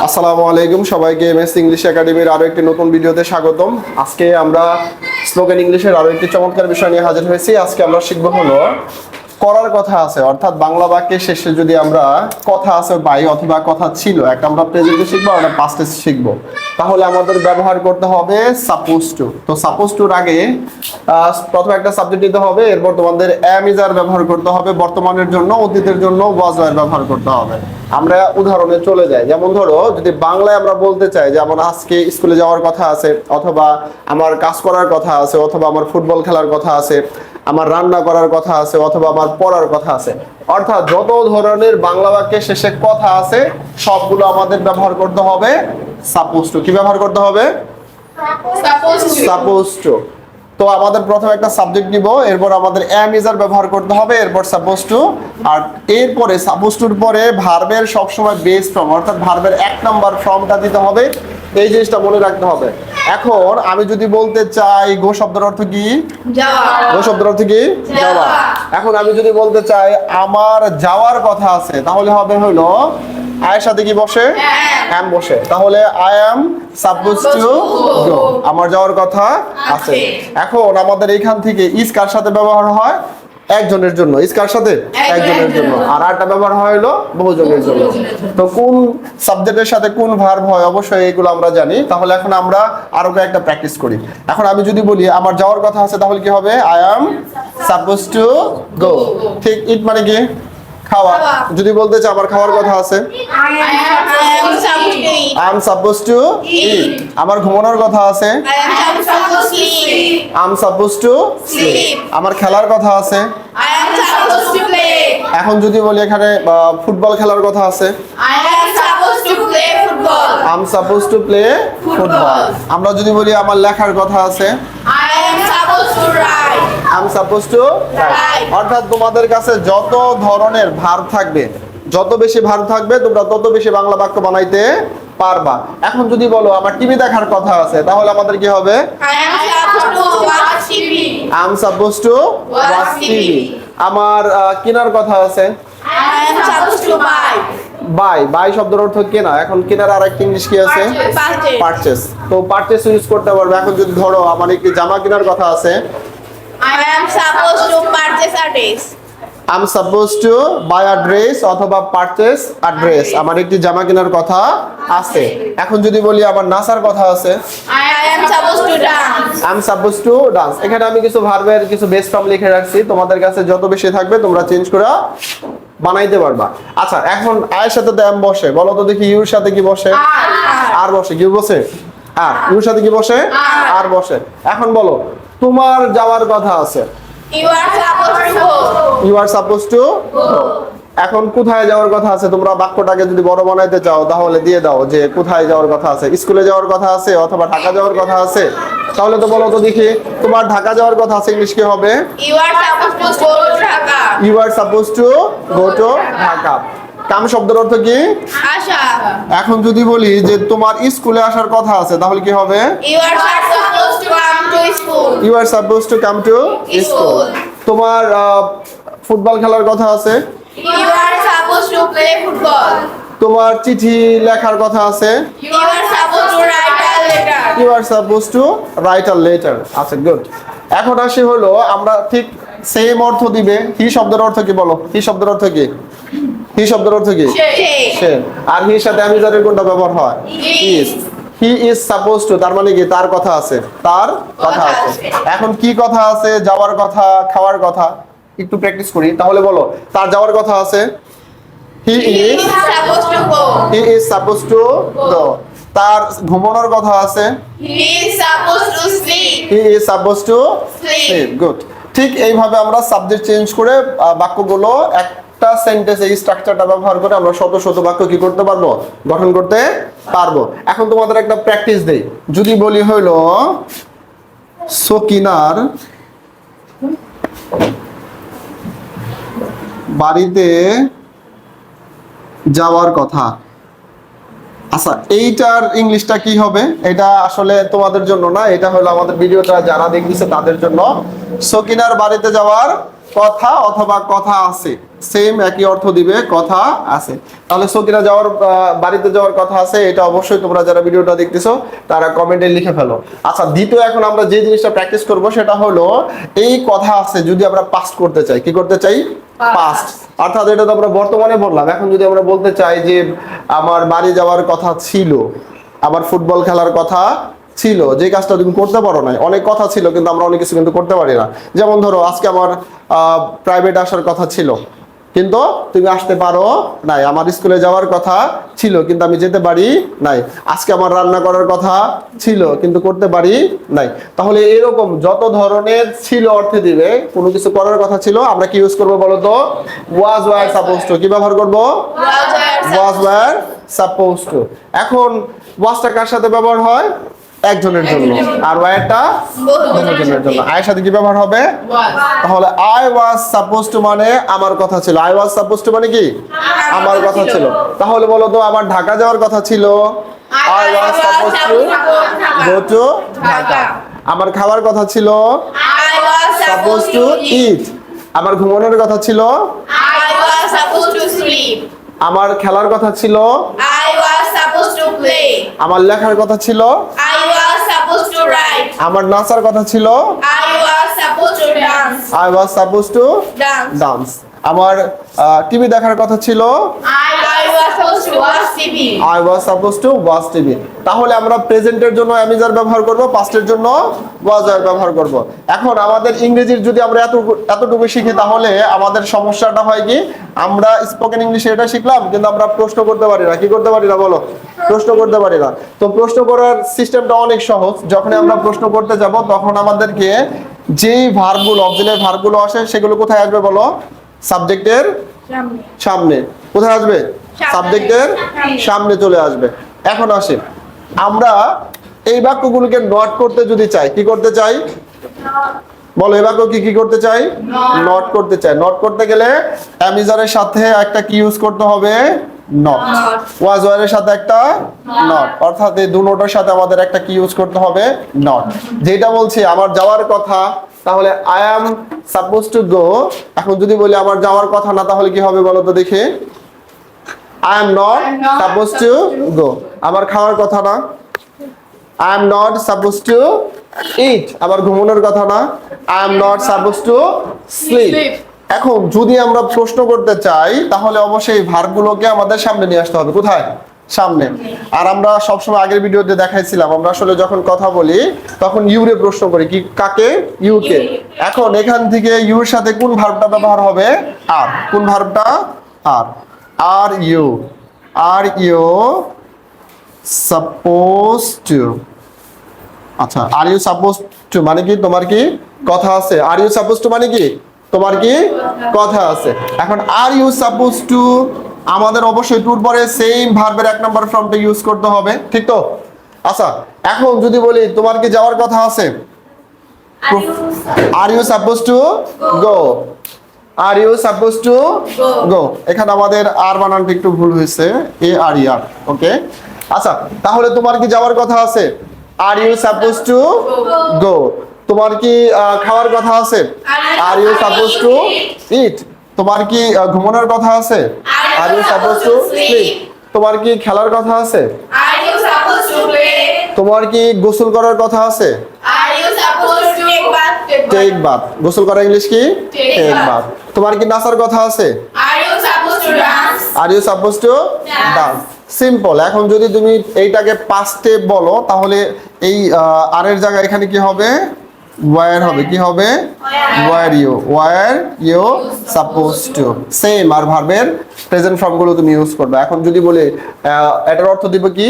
আসসালামু আলাইকুম সবাইকে এমএস ইংলিশ একাডেমির আরো একটি নতুন ভিডিওতে স্বাগতম। আজকে আমরা স্পোকেন ইংলিশের আরো একটি চমৎকার বিষয় নিয়ে হাজির হয়েছি। আজকে আমরা শিখব হলো করার কথা আছে, অর্থাৎ বাংলা বাক্যের শেষে যদি আমরা কথা আছে পাই অথবা কথা ছিল, একটা আমরা প্রেজেন্টে শিখবো আর একটা পাস্টে শিখবো, তাহলে আমাদের ব্যবহার করতে হবে সাপোজ টু। তো সাপোজ টুর আগে প্রথমে একটা সাবজেক্ট দিতে হবে, এরপর তোমাদের এম ইজ আর ব্যবহার করতে হবে বর্তমানের জন্য, অতীতের জন্য ওয়াজ ওয়ার ব্যবহার করতে হবে। আমরা উদাহরণে চলে যাই, যেমন ধরো যদি বাংলায় আমরা বলতে চাই যে আমার আজকে স্কুলে যাওয়ার কথা আছে, অথবা আমার কাজ করার কথা আছে, অথবা আমার ফুটবল খেলার কথা আছে, আমার রান্না করার কথা আছে, অথবা আমার পড়ার কথা আছে, অর্থাৎ যত ধরনের বাংলা বাক্যের শেষে কথা আছে সবগুলো আমাদের ব্যবহার করতে হবে সাপোজ টু। কি ব্যবহার করতে হবে? Suppose two. তো আমাদের প্রথমে একটা সাবজেক্ট নিব, এরপর আমাদের এম ইজ আর ব্যবহার করতে হবে, এরপর সাপোজ টু, আর এরপরে সাপোজ টুর পরে ভার্বের সবসময় বেস ফর্ম, অর্থাৎ ভার্বের এক নাম্বার ফর্মটা দিতে হবে। এই জিনিসটা মনে রাখতে হবে। এখন আমি যদি বলতে চাই গো শব্দের অর্থ কি? যাওয়া। গো শব্দের অর্থ কি? যাওয়া। এখন আমি যদি বলতে চাই আমার যাওয়ার কথা আছে, তাহলে হবে হলো আয়ের সাথে কি বসে? এম বসে। তাহলে I am suppose to go, আমার যাওয়ার কথা আছে। এখন আমাদের এখান থেকে ইজ কার সাথে ব্যবহার হয়? একজনের জন্য। ইজ কার সাথে? একজনের জন্য। আর আরটা ব্যবহার হয় হলো বহুজনের জন্য। তো কোন সাবজেক্টের সাথে কোন ভার্ব হয় অবশ্যই এগুলো আমরা জানি। তাহলে এখন আমরা আরো একটা প্র্যাকটিস করি। এখন আমি যদি বলি আমার যাওয়ার কথা আছে, তাহলে কি হবে? আই এম সাপোজ টু গো। ঠিক, ইট মানে কি? খাওয়া। যদি বলতে চাই আমার খাওয়ার কথা আছে, I am suppose to eat. আমার ঘুমানোর কথা আছে, I am suppose to slip. আমার খেলার কথা আছে, এখন যদি বলি এখানে ফুটবল খেলার কথা আছে, I am suppose to play football. আমরা যদি বলি আমার লেখার কথা আছে, I am suppose to right. অর্থাৎ তোমাদের কাছে যত ধরনের ভার্ব থাকবে, যত বেশি ভার্ব থাকবে তোমরা তত বেশি বাংলা বাক্য বানাইতে পারবা। এখন যদি বলো আমার টিভি দেখার কথা আছে, তাহলে আমাদের কি হবে? I am suppose to watch TV. আমার কেনার কথা আছে, I am suppose to buy. Buy শব্দের অর্থ কেনা। এখন কেনার আরেকটা ইংলিশ কি আছে? পারচেজ। তো পারচেজ ইউজ করতে পারবে। এখন যদি ধরো আমার একটি জামা কেনার কথা আছে, I am supposed to purchase a dress. I am supposed to buy a dress অথবা purchase a dress। আমার একটি জামা কেনার কথা আছে। এখন যদি বলি আমার নাচার কথা আছে, I am supposed to dance. I am supposed to dance। এখানে আমি কিছু ভার্বের কিছু বেস ফর্ম লিখে রাখছি, তোমাদের কাছে যত বেশি থাকবে তোমরা চেঞ্জ করে বানাইতে পারবা। আচ্ছা, এখন আয়ের সাথে তো এম বসে, বলো তো দেখি ইউর সাথে কি বসে? আর বসে। কি বসে? আর। ইউর সাথে কি বসে? আর বসে। এখন বলো তোমার যাওয়ার কথা আছে, you are suppose to go. এখন কোথায় যাওয়ার কথা আছে? তোমরা বাক্যটাকে যদি বড় বানাইতে চাও তাহলে দিয়ে দাও যে কোথায় যাওয়ার কথা আছে। স্কুলে যাওয়ার কথা আছে অথবা ঢাকা যাওয়ার কথা আছে, তাহলে তো বলো তো দেখি তোমার ঢাকা যাওয়ার কথা আছে, ইংলিশ কি হবে? You are suppose to go to Dhaka. Come শব্দের অর্থ কি? আসা। এখন যদি বলি যে তোমার স্কুলে আসার কথা আছে, তাহলে কি হবে? You are suppose to come to school. তোমার ফুটবল খেলার কথা আছে, you are suppose to play football. তোমার চিঠি লেখার কথা আছে, you are suppose to write a letter. আচ্ছা, গুড। এখন আসি হলো আমরা ঠিক সেম অর্থ দিবে। হি শব্দের অর্থ কি বলো? হি শব্দের অর্থ কি? হি শব্দের অর্থ কি? সে। আর হির সাথে আমি যাদের কোনটা ব্যবহার হয়? Is. He is suppose two, তার মানে কি? তার কথা আছে, তার কথা আছে। এখন কি কথা আছে? যাওয়ার কথা, খাওয়ার কথা। একটু প্র্যাকটিস করি। তাহলে বলো তার যাওয়ার কথা আছে, হি ইজ সাপোজ টু গো। তার ঘুমানোর কথা আছে, he is suppose to slip. Good. ঠিক এইভাবে আমরা সাবজেক্ট চেঞ্জ করে বাক্যগুলো একটা সেন্টেন্সে এই স্ট্রাকচারটা ব্যবহার করে আমরা শত শত বাক্য কি করতে পারবো? গঠন করতে পারবো। এখন তোমাদের একটা প্র্যাকটিস দেই। যদি বলি হইলো সকিনার বাড়িতে যাওয়ার কথা। আচ্ছা, এইটার ইংলিশটা কি হবে? এটা আসলে তোমাদের জন্য না, এটা হলো আমাদের ভিডিওটা যারা দেখতেছে তাদের জন্য। সকিনার বাড়িতে যাওয়ার কথা অথবা কথা আছে, সেম একই অর্থ দিবে কথা আছে। তাহলে সকিনা যাওয়ার বাড়িতে যাওয়ার কথা আছে, এটা অবশ্যই তোমরা যারা ভিডিওটা দেখতেছো তারা কমেন্টে লিখে ফেলো। আচ্ছা, দ্বিতীয় এখন আমরা যে জিনিসটা প্র্যাকটিস করব সেটা হলো এই কথা আছে যদি আমরা পাস্ট করতে চাই, কি করতে চাই? পাস্ট। অর্থাৎ এটা তো আমরা বর্তমানে বললাম, এখন যদি আমরা বলতে চাই যে আমার বাড়ি যাওয়ার কথা ছিল, আমার ফুটবল খেলার কথা ছিল, যে কাজটা তুমি করতে পারো না। অনেক কথা ছিল কিন্তু আমরা অনেক কিছু কিন্তু করতে পারি না। যেমন ধরো আজকে আমার প্রাইভেট আসার কথা ছিল কিন্তু তুমি আসতে পারো নাই। আমার স্কুলে যাওয়ার কথা ছিল কিন্তু আমি যেতে পারি নাই। আজকে আমার রান্না করার কথা ছিল কিন্তু করতে পারি নাই। তাহলে এরকম যত ধরনের ছিল অর্থে দিবে, কোনো কিছু করার কথা ছিল, আমরা কি ইউজ করবো বলো তো? ওয়াজ ওয়্যার সাপোজ টু। কি ব্যবহার করবো? ওয়াজ ওয়্যার সাপোজ টু। এখন ওয়াজটা কার সাথে ব্যবহার হয়? একজনের জন্য, আর ওয়্যারটা বহুজনের জন্য। আয়ের সাথে কি ব্যবহার হবে? তাহলে আই ওয়াজ সাপোজ টু মানে আমার কথা ছিল। আই ওয়াজ সাপোজ টু মানে কি? আমার কথা ছিল। তাহলে বলো তো আমার ঢাকা যাওয়ার কথা ছিল। I was suppose to go to Dhaka. আমার খাওয়ার কথা ছিল। I was suppose to eat. আমার ঘুমানোর কথা ছিল। I was suppose to slip. আমার খেলার কথা ছিল। I was supposed to play. আমার লেখার কথা ছিল। I was supposed to write. আমার নাচার কথা ছিল। I was supposed to dance. I was supposed to dance. আমার টিভি দেখার কথা ছিল। I was supposed to watch TV. I was supposed to watch TV. তাহলে আমরা প্রেজেন্টের জন্য am is are ব্যবহার করব, পাস্টের জন্য was are ব্যবহার করব। এখন আমাদের ইংরেজির যদি আমরা এতটুকু শিখি তাহলে আমাদের সমস্যাটা হয় কি, আমরা স্পোকেন ইংলিশে এটা শিখলাম কিন্তু আমরা প্রশ্ন করতে পারি না। কি করতে পারি না বলো? প্রশ্ন করতে পারি না। তো প্রশ্ন করার সিস্টেমটা অনেক সহজ। যখন আমরা প্রশ্ন করতে যাব তখন আমাদেরকে যেই ভার্বগুলো, অক্সিলারি ভার্বগুলো আসে সেগুলো কোথায় আসবে বলো? সাবজেক্টের সামনে। কোথায় আসবে? সাবজেক্টের সামনে চলে আসবে। এখন আসে আমরা এই বাক্যগুলোকে নট করতে যদি চাই, কি করতে চাই বলো? এই বাক্য কি করতে চাই? নট করতে চাই। নট করতে গেলে অ্যামিজারের সাথে একটা কি ইউজ করতে হবে? নট। ওয়াজ ওয়্যারের সাথে একটা নট। অর্থাৎ এই দুটোর সাথে আমাদের একটা কি ইউজ করতে হবে? নট। যেটা বলছি আমার যাওয়ার কথা, তাহলে I am suppose to go. এখন যদি বলি আমার যাওয়ার কথা না, তাহলে কি হবে বলো তো দেখি? I am not suppose to go. আমার খাওয়ার কথা না, I am not suppose to eat. আমার ঘুমানোর কথা না, I am not suppose to sleep. এখন যদি আমরা প্রশ্ন করতে চাই তাহলে অবশ্যই ভার্বগুলোকে আমাদের সামনে নিয়ে আসতে হবে। কোথায়? সামনে। আর আমরা সবসময় আগের ভিডিওতে দেখাইছিলাম আমরা আসলে যখন কথা বলি তখন ইউরে প্রশ্ন করি, কি কাকে? ইউকে। এখন এখান থেকে ইউর সাথে কোন ভার্বটা ব্যবহার হবে? আর। কোন ভার্বটা? Are. Are you suppose to. আচ্ছা, আর ইউ সাপোজ টু মানে কি তোমার কি কথা আছে? আর ইউ সাপোজ টু মানে কি তোমার কি কথা আছে। এখন আর ইউ সাপোজ টু আমাদের অবশ্যই টুর পরে সেম ভার্বের এক নাম্বার ফর্মটা ইউজ করতে হবে, ঠিক তো? আচ্ছা, এখন যদি বলি তোমার কি যাওয়ার কথা আছে? Are you suppose to go. Are you suppose to go. এখানে আমাদের আর বানানটা একটু ভুল হয়েছে, এ আর ই আর। ওকে, আচ্ছা তাহলে তোমার কি যাওয়ার কথা আছে? Are you suppose to go. তোমার কি খাওয়ার কথা আছে? Are you suppose to eat. তোমার কি ঘুমানোর কথা আছে? Are you suppose to sleep. তোমার কি খেলার কথা আছে? Are you suppose to play. তোমার কি গোসল করার কথা আছে? Are you suppose to take bath. গোসল করা ইংলিশ কি? Take bath. তোমার কি নাচার কথা আছে? Are you suppose to dance. Are you suppose to dance. Simple. এখন যদি তুমি এইটাকে পাস্টে বলো তাহলে এই আর এর জায়গায় এখানে কি হবে? ওয়্যার হবে। কি হবে? Were you suppose to. Same are ভার্বের প্রেজেন্ট ফর্মগুলো তুমি ইউজ করবে। এখন যদি বলে এটার অর্থ দিবে কি?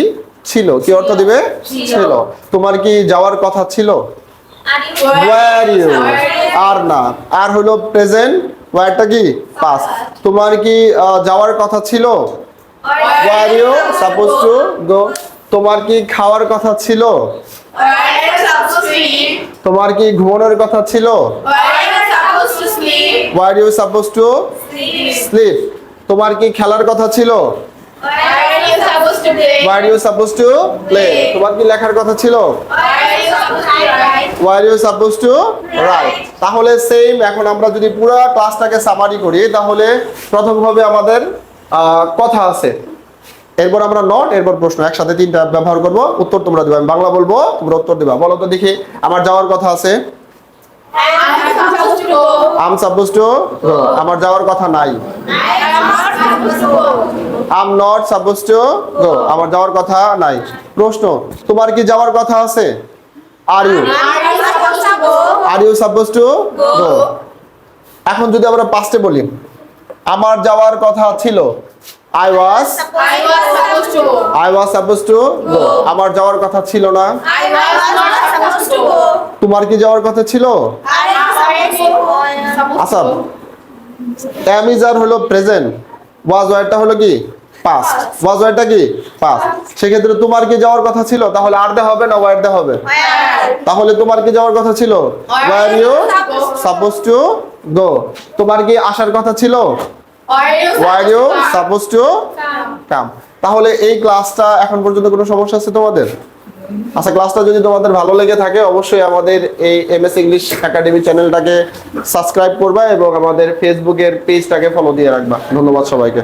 ছিল। কি অর্থ দিবে? ছিল। তোমার কি যাওয়ার কথা ছিল? Were you. আর না, আর হলো প্রেজেন্ট, ওয়্যারটা কি? পাস্ট। তোমার কি যাওয়ার কথা ছিল? Were you suppose to go. তোমার কি খাওয়ার কথা ছিল? তোমার কি ঘুমানোর কথা ছিল? Were you suppose to sleep. তোমার কি খেলার কথা ছিল? Were you suppose to play. তোমার কি লেখার কথা ছিল? Were you suppose to write. তাহলে সেম এখন আমরা যদি পুরো ক্লাসটাকে সামারি করি তাহলে প্রথম হবে আমাদের কথা আছে, এরপর আমরা নট, এরপর প্রশ্ন, একসাথে তিনটা ব্যবহার করব। উত্তর তোমরা দিবা, আমি বাংলা বলবো, তোমরা উত্তর দিবা। বলো তো দেখি, আমার যাওয়ার কথা আছে। আম সাপোজ টু গো, আমার যাওয়ার কথা নাই। আম নট সাপোজ টু গো, আমার যাওয়ার কথা নাই। প্রশ্ন, তোমার কি যাওয়ার কথা আছে? Are you suppose to go. এখন যদি আমরা পাস্টে বলি, আমার যাওয়ার কথা ছিল। I was supposed to go. আমার যাওয়ার কথা ছিল না। তোমার কি যাওয়ার কথা ছিল? আচ্ছা, am is আর হলো প্রেজেন্ট, was ওয়ার্ডটা হলো কি পাস্ট, was ওয়ার্ডটা কি পাস্ট। সেক্ষেত্রে তোমার কি যাওয়ার কথা ছিল, তাহলে আর দে হবে না ওয়ার্ড দে হবে? তাহলে তোমার কি যাওয়ার কথা ছিল? were you supposed to go. তোমার কি আসার কথা ছিল? were you supposed to come. তাহলে এই ক্লাসটা এখন পর্যন্ত কোনো সমস্যা আছে তোমাদের? আচ্ছা, ক্লাসটা যদি তোমাদের ভালো লেগে থাকে অবশ্যই আমাদের এই এমএস ইংলিশ একাডেমি চ্যানেলটাকে সাবস্ক্রাইব করবা এবং আমাদের ফেসবুকের পেজটাকে ফলো দিয়ে রাখবা। ধন্যবাদ সবাইকে।